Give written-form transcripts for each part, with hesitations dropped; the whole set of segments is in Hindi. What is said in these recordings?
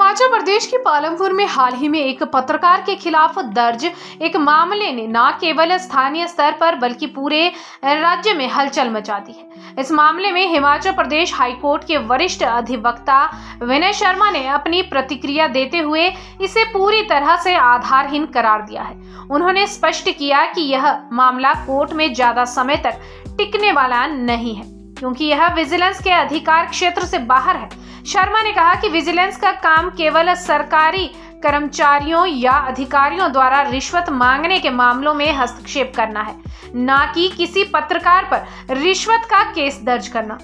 हिमाचल प्रदेश के पालमपुर में हाल ही में एक पत्रकार के खिलाफ दर्ज एक मामले ने न केवल स्थानीय स्तर पर बल्कि पूरे राज्य में हलचल मचा दी है। इस मामले में हिमाचल प्रदेश हाईकोर्ट के वरिष्ठ अधिवक्ता विनय शर्मा ने अपनी प्रतिक्रिया देते हुए इसे पूरी तरह से आधारहीन करार दिया है। उन्होंने स्पष्ट किया कि यह मामला कोर्ट में ज्यादा समय तक टिकने वाला नहीं है, क्योंकि यह विजिलेंस के अधिकार क्षेत्र से बाहर है। शर्मा ने कहा कि विजिलेंस का काम केवल सरकारी कर्मचारियों या अधिकारियों द्वारा रिश्वत मांगने के मामलों में हस्तक्षेप करना है, न कि किसी पत्रकार पर रिश्वत का केस दर्ज करना।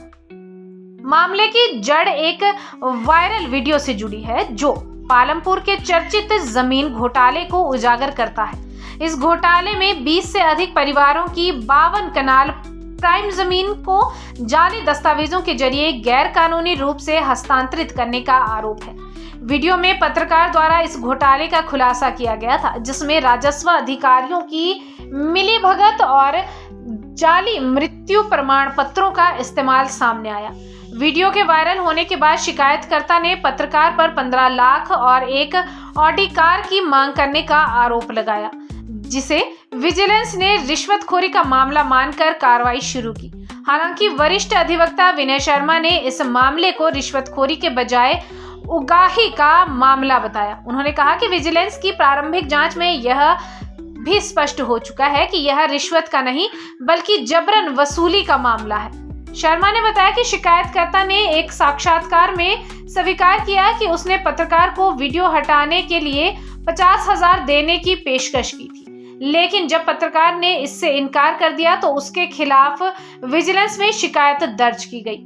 मामले की जड़ एक वायरल वीडियो से जुड़ी है जो पालमपुर के चर्चित जमीन घोटाले को उजागर करता है। इस घोटाले में 20 से अधिक परिवारों की 52 कनाल प्राइम जमीन को जाली दस्तावेजों के जरिए गैर कानूनी रूप से हस्तांतरित करने का आरोप है। वीडियो में पत्रकार द्वारा इस घोटाले का खुलासा किया गया था, जिसमें राजस्व अधिकारियों की मिलीभगत और जाली मृत्यु प्रमाण पत्रों का इस्तेमाल सामने आया। वीडियो के वायरल होने के बाद शिकायतकर्ता ने पत्रकार पर 15 लाख और एक ऑडी कार की मांग करने का आरोप लगाया, जिसे विजिलेंस ने रिश्वतखोरी का मामला मानकर कार्रवाई शुरू की। हालांकि वरिष्ठ अधिवक्ता विनय शर्मा ने इस मामले को रिश्वतखोरी के बजाय उगाही का मामला बताया। उन्होंने कहा कि विजिलेंस की प्रारंभिक जांच में यह भी स्पष्ट हो चुका है कि यह रिश्वत का नहीं बल्कि जबरन वसूली का मामला है। शर्मा ने बताया कि शिकायतकर्ता ने एक साक्षात्कार में स्वीकार किया कि उसने पत्रकार को वीडियो हटाने के लिए 50,000 देने की पेशकश की थी, लेकिन जब पत्रकार ने इससे इनकार कर दिया तो उसके खिलाफ विजिलेंस में शिकायत दर्ज की गई।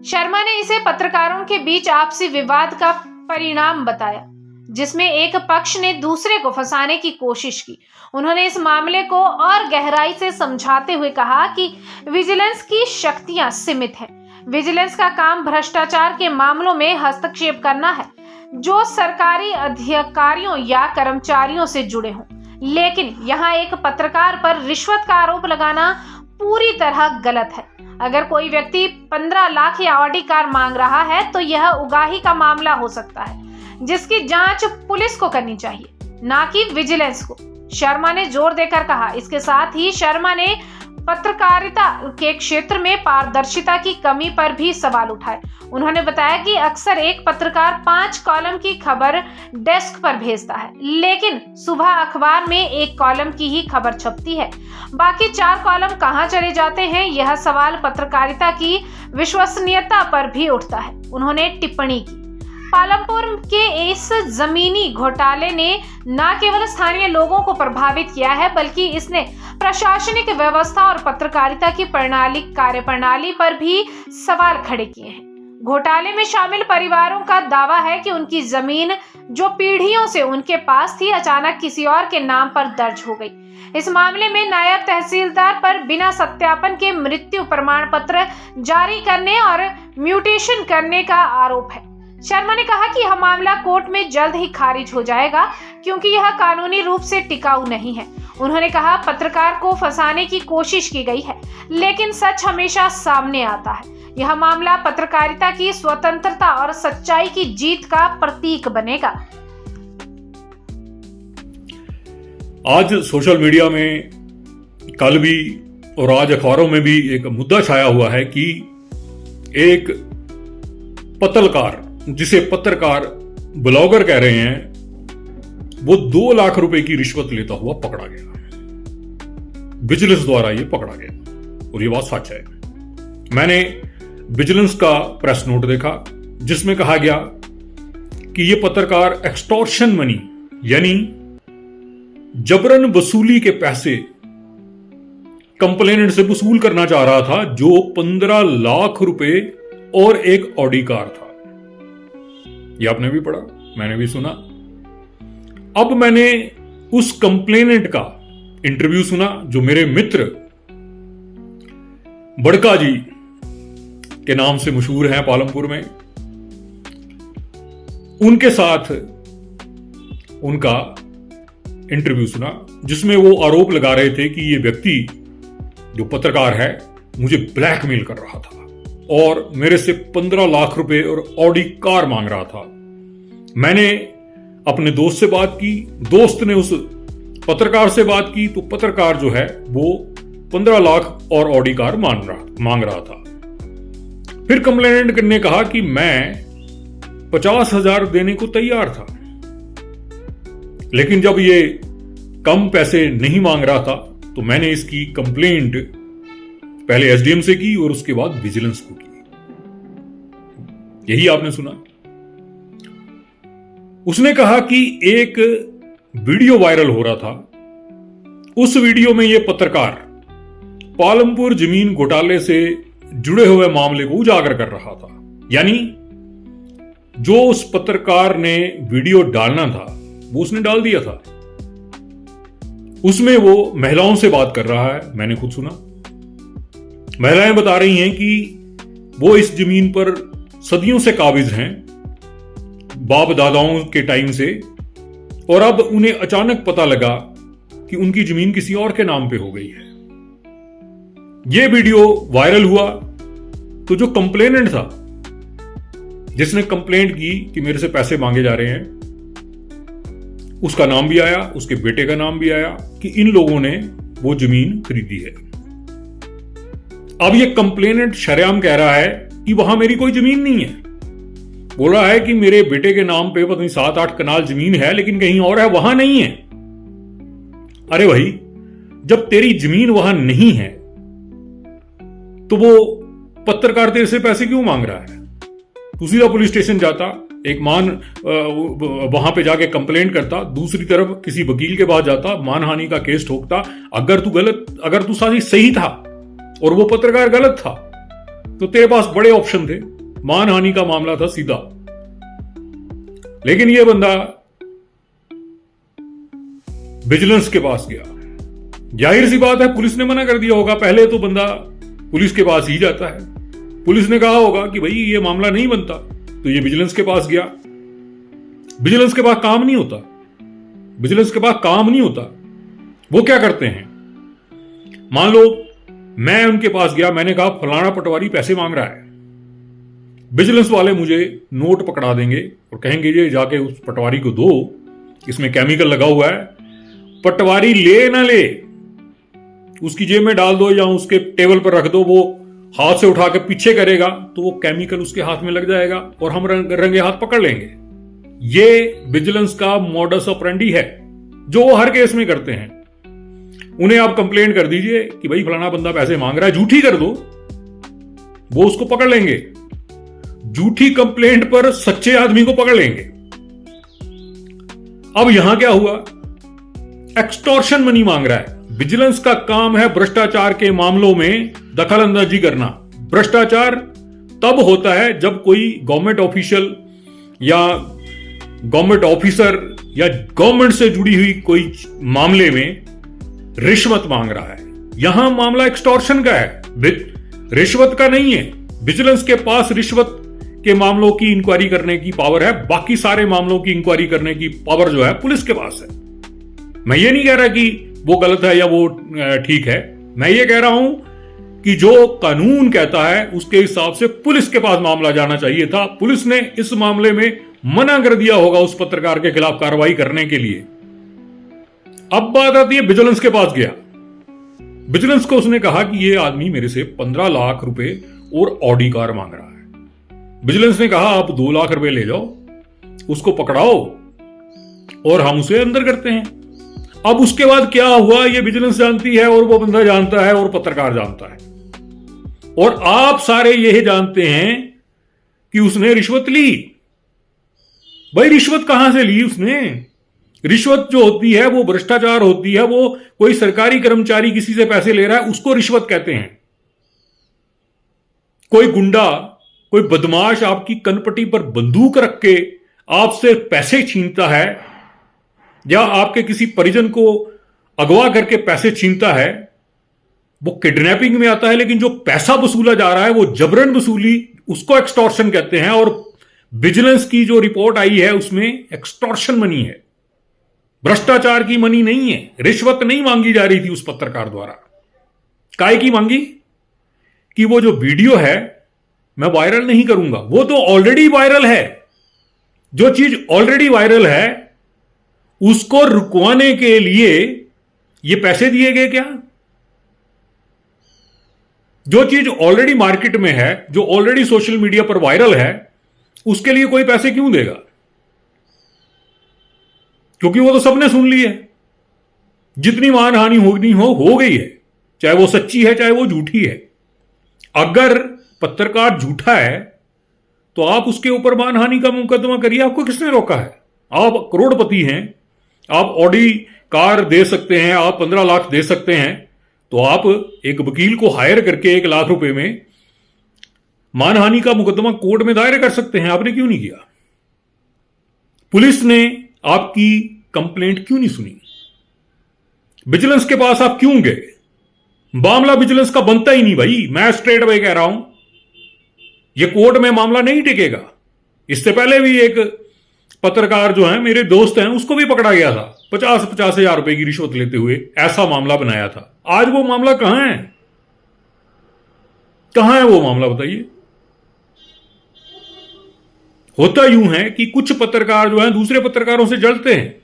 शर्मा ने इसे पत्रकारों के बीच आपसी विवाद का परिणाम बताया, जिसमें एक पक्ष ने दूसरे को फंसाने की कोशिश की। उन्होंने इस मामले को और गहराई से समझाते हुए कहा कि विजिलेंस की शक्तियां सीमित हैं। विजिलेंस का काम भ्रष्टाचार के मामलों में हस्तक्षेप करना है जो सरकारी अधिकारियों या कर्मचारियों से जुड़े हों, लेकिन यहाँ एक पत्रकार पर रिश्वत का आरोप लगाना पूरी तरह गलत है। अगर कोई व्यक्ति 15 लाख या ऑडी कार मांग रहा है तो यह उगाही का मामला हो सकता है, जिसकी जांच पुलिस को करनी चाहिए, ना कि विजिलेंस को, शर्मा ने जोर देकर कहा। इसके साथ ही शर्मा ने पत्रकारिता के क्षेत्र में पारदर्शिता की कमी पर भी सवाल उठाए। उन्होंने बताया कि अक्सर एक पत्रकार 5 कॉलम की खबर डेस्क पर भेजता है, लेकिन सुबह अखबार में 1 कॉलम की ही खबर छपती है। बाकी 4 कॉलम कहां चले जाते हैं, यह सवाल पत्रकारिता की विश्वसनीयता पर भी उठता है। उन्होंने टिप्पणी की, पालमपुर के इस जमीनी घोटाले ने न केवल स्थानीय लोगों को प्रभावित किया है, बल्कि इसने प्रशासनिक व्यवस्था और पत्रकारिता की कार्यप्रणाली पर भी सवाल खड़े किए हैं। घोटाले में शामिल परिवारों का दावा है कि उनकी जमीन जो पीढ़ियों से उनके पास थी, अचानक किसी और के नाम पर दर्ज हो गई। इस मामले में नायब तहसीलदार पर बिना सत्यापन के मृत्यु प्रमाण पत्र जारी करने और म्यूटेशन करने का आरोप है। शर्मा ने कहा कि यह मामला कोर्ट में जल्द ही खारिज हो जाएगा, क्योंकि यह कानूनी रूप से टिकाऊ नहीं है। उन्होंने कहा, पत्रकार को फंसाने की कोशिश की गई है, लेकिन सच हमेशा सामने आता है। यह मामला पत्रकारिता की स्वतंत्रता और सच्चाई की जीत का प्रतीक बनेगा। आज सोशल मीडिया में, कल भी और आज अखबारों में भी एक मुद्दा छाया हुआ है कि एक पत्रकार, जिसे पत्रकार ब्लॉगर कह रहे हैं, वो 2 लाख रुपए की रिश्वत लेता हुआ पकड़ा गया। विजिलेंस द्वारा ये पकड़ा गया और ये बात सच है। मैंने विजिलेंस का प्रेस नोट देखा, जिसमें कहा गया कि ये पत्रकार एक्सटॉर्शन मनी यानी जबरन वसूली के पैसे कंप्लेनेंट से वसूल करना चाह रहा था, जो 15 लाख रुपए और एक ऑडी कार था। ये आपने भी पढ़ा, मैंने भी सुना। अब मैंने उस कंप्लेनेंट का इंटरव्यू सुना, जो मेरे मित्र बड़का जी के नाम से मशहूर हैं पालमपुर में। उनके साथ उनका इंटरव्यू सुना, जिसमें वो आरोप लगा रहे थे कि ये व्यक्ति जो पत्रकार है मुझे ब्लैकमेल कर रहा था और मेरे से 15 लाख रुपए और ऑडी कार मांग रहा था। मैंने अपने दोस्त से बात की, दोस्त ने उस पत्रकार से बात की, तो पत्रकार जो है वो 15 लाख और ऑडी कार मांग रहा था। फिर कंप्लेनेंट ने कहा कि मैं 50,000 देने को तैयार था, लेकिन जब ये कम पैसे नहीं मांग रहा था तो मैंने इसकी कंप्लेंट पहले एसडीएम से की और उसके बाद विजिलेंस को की। यही आपने सुना। उसने कहा कि एक वीडियो वायरल हो रहा था, उस वीडियो में यह पत्रकार पालमपुर जमीन घोटाले से जुड़े हुए मामले को उजागर कर रहा था। यानी जो उस पत्रकार ने वीडियो डालना था वो उसने डाल दिया था। उसमें वो महिलाओं से बात कर रहा है, मैंने खुद सुना। महिलाएं बता रही हैं कि वो इस जमीन पर सदियों से काबिज हैं, बाप दादाओं के टाइम से, और अब उन्हें अचानक पता लगा कि उनकी जमीन किसी और के नाम पे हो गई है। यह वीडियो वायरल हुआ तो जो कंप्लेनेंट था, जिसने कंप्लेंट की कि मेरे से पैसे मांगे जा रहे हैं, उसका नाम भी आया, उसके बेटे का नाम भी आया कि इन लोगों ने वो जमीन खरीदी है। अब ये कंप्लेनेंट शरेआम कह रहा है कि वहां मेरी कोई जमीन नहीं है। बोल रहा है कि मेरे बेटे के नाम पे पता नहीं 7-8 कनाल जमीन है, लेकिन कहीं और है, वहां नहीं है। अरे भाई, जब तेरी जमीन वहां नहीं है तो वो पत्रकार तेरे से पैसे क्यों मांग रहा है? तू सीधा पुलिस स्टेशन जाता, एक वहां पे जाके कंप्लेंट करता, दूसरी तरफ किसी वकील के पास जाता, मानहानि का केस ठोकता। अगर तू सही था और वो पत्रकार गलत था तो तेरे पास बड़े ऑप्शन थे। मानहानि का मामला था सीधा, लेकिन ये बंदा विजिलेंस के पास गया। जाहिर सी बात है, पुलिस ने मना कर दिया होगा। पहले तो बंदा पुलिस के पास ही जाता है। पुलिस ने कहा होगा कि भाई ये मामला नहीं बनता, तो ये विजिलेंस के पास गया। विजिलेंस के पास काम नहीं होता। विजिलेंस के पास काम नहीं होता। वो क्या करते हैं, मान लो मैं उनके पास गया, मैंने कहा फलाना पटवारी पैसे मांग रहा है। विजिलेंस वाले मुझे नोट पकड़ा देंगे और कहेंगे ये जाके उस पटवारी को दो, इसमें केमिकल लगा हुआ है। पटवारी ले ना ले, उसकी जेब में डाल दो या उसके टेबल पर रख दो, वो हाथ से उठा के पीछे करेगा तो वो केमिकल उसके हाथ में लग जाएगा और हम रंगे हाथ पकड़ लेंगे। ये विजिलेंस का मॉडस ऑपरेंडी है जो वो हर केस में करते हैं। उन्हें आप कंप्लेंट कर दीजिए कि भाई फलाना बंदा पैसे मांग रहा है, झूठी कर दो, वो उसको पकड़ लेंगे। झूठी कंप्लेंट पर सच्चे आदमी को पकड़ लेंगे। अब यहां क्या हुआ, एक्सटॉर्शन मनी मांग रहा है। विजिलेंस का काम है भ्रष्टाचार के मामलों में दखल अंदाजी करना। भ्रष्टाचार तब होता है जब कोई गवर्नमेंट ऑफिशियल या गवर्नमेंट ऑफिसर या गवर्नमेंट से जुड़ी हुई कोई मामले में रिश्वत मांग रहा है। यहां मामला एक्सटॉर्शन का है, रिश्वत का नहीं है। विजिलेंस के पास रिश्वत के मामलों की इंक्वायरी करने की पावर है, बाकी सारे मामलों की इंक्वायरी करने की पावर जो है पुलिस के पास है। मैं ये नहीं कह रहा कि वो गलत है या वो ठीक है, मैं ये कह रहा हूं कि जो कानून कहता है उसके हिसाब से पुलिस के पास मामला जाना चाहिए था। पुलिस ने इस मामले में मना कर दिया होगा उस पत्रकार के खिलाफ कार्रवाई करने के लिए। अब बात आती है, विजिलेंस के पास गया। विजिलेंस को उसने कहा कि ये आदमी मेरे से 15 लाख रुपए और ऑडी कार मांग रहा है। विजिलेंस ने कहा आप 2 लाख रुपए ले जाओ, उसको पकड़ाओ और हम उसे अंदर करते हैं। अब उसके बाद क्या हुआ ये विजिलेंस जानती है और वो बंदा जानता है और पत्रकार जानता है, और आप सारे यही जानते हैं कि उसने रिश्वत ली। भाई रिश्वत कहां से ली उसने? रिश्वत जो होती है वो भ्रष्टाचार होती है। वो कोई सरकारी कर्मचारी किसी से पैसे ले रहा है उसको रिश्वत कहते हैं। कोई गुंडा, कोई बदमाश आपकी कनपटी पर बंदूक रख के आपसे पैसे छीनता है या आपके किसी परिजन को अगवा करके पैसे छीनता है, वो किडनैपिंग में आता है। लेकिन जो पैसा वसूला जा रहा है वो जबरन वसूली, उसको एक्सटॉर्शन कहते हैं। और विजिलेंस की जो रिपोर्ट आई है उसमें एक्सटॉर्शन मनी है, भ्रष्टाचार की मनी नहीं है। रिश्वत नहीं मांगी जा रही थी उस पत्रकार द्वारा। काय की मांगी कि वो जो वीडियो है मैं वायरल नहीं करूंगा। वो तो ऑलरेडी वायरल है। जो चीज ऑलरेडी वायरल है उसको रुकवाने के लिए ये पैसे दिए गए क्या? जो चीज ऑलरेडी मार्केट में है, जो ऑलरेडी सोशल मीडिया पर वायरल है, उसके लिए कोई पैसे क्यों देगा? क्योंकि वो तो सबने सुन ली है। जितनी मानहानि होनी हो गई है, चाहे वो सच्ची है चाहे वो झूठी है। अगर पत्रकार झूठा है तो आप उसके ऊपर मानहानि का मुकदमा करिए, आपको किसने रोका है? आप करोड़पति हैं, आप ऑडी कार दे सकते हैं, आप 15 लाख दे सकते हैं, तो आप एक वकील को हायर करके 1 लाख रुपए में मानहानि का मुकदमा कोर्ट में दायर कर सकते हैं। आपने क्यों नहीं किया? पुलिस ने आपकी कंप्लेंट क्यों नहीं सुनी? विजिलेंस के पास आप क्यों गए? मामला विजिलेंस का बनता ही नहीं भाई। मैं स्ट्रेट अवे कह रहा हूं, यह कोर्ट में मामला नहीं टिकेगा। इससे पहले भी एक पत्रकार जो है, मेरे दोस्त हैं, उसको भी पकड़ा गया था 50-50 हजार रुपए की रिश्वत लेते हुए। ऐसा मामला बनाया था। आज वो मामला कहां है? कहां है वो मामला, बताइए। होता यूं है कि कुछ पत्रकार जो हैं दूसरे पत्रकारों से जलते हैं।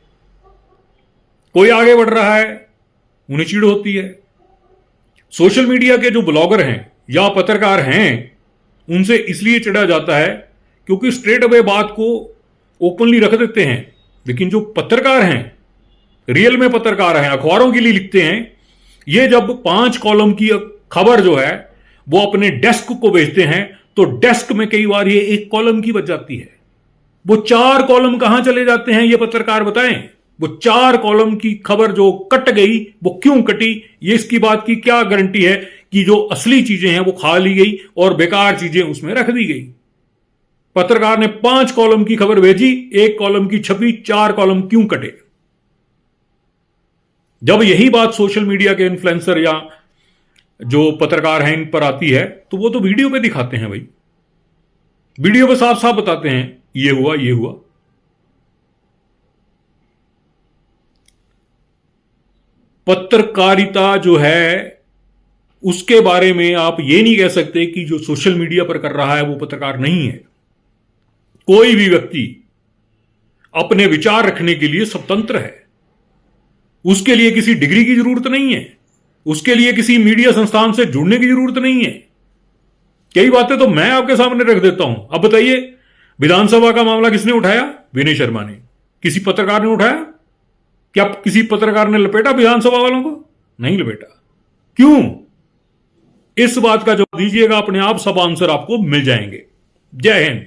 कोई आगे बढ़ रहा है, उन्हें चिढ़ होती है। सोशल मीडिया के जो ब्लॉगर हैं या पत्रकार हैं, उनसे इसलिए चिढ़ा जाता है क्योंकि स्ट्रेट अवे बात को ओपनली रख देते हैं। लेकिन जो पत्रकार हैं, रियल में पत्रकार हैं, अखबारों के लिए लिखते हैं, ये जब 5 कॉलम की खबर जो है वो अपने डेस्क को भेजते हैं तो डेस्क में कई बार ये 1 कॉलम की बच जाती है। वो 4 कॉलम कहां चले जाते हैं ये पत्रकार बताएं। वो 4 कॉलम की खबर जो कट गई वो क्यों कटी, ये इसकी बात की क्या गारंटी है कि जो असली चीजें हैं वो खा ली गई और बेकार चीजें उसमें रख दी गई। पत्रकार ने 5 कॉलम की खबर भेजी, 1 कॉलम की छपी, 4 कॉलम क्यों कटे? जब यही बात सोशल मीडिया के इन्फ्लुएंसर या जो पत्रकार हैं इन पर आती है तो वो तो वीडियो पे दिखाते हैं भाई। वीडियो पे साफ साफ बताते हैं ये हुआ ये हुआ। पत्रकारिता जो है उसके बारे में आप ये नहीं कह सकते कि जो सोशल मीडिया पर कर रहा है वो पत्रकार नहीं है। कोई भी व्यक्ति अपने विचार रखने के लिए स्वतंत्र है। उसके लिए किसी डिग्री की जरूरत नहीं है, उसके लिए किसी मीडिया संस्थान से जुड़ने की जरूरत नहीं है। कई बातें तो मैं आपके सामने रख देता हूं। अब बताइए, विधानसभा का मामला किसने उठाया? विनय शर्मा ने। किसी पत्रकार ने उठाया? क्या किसी पत्रकार ने लपेटा विधानसभा वालों को? नहीं लपेटा। क्यों? इस बात का जवाब दीजिएगा, अपने आप सब आंसर आपको मिल जाएंगे। जय हिंद।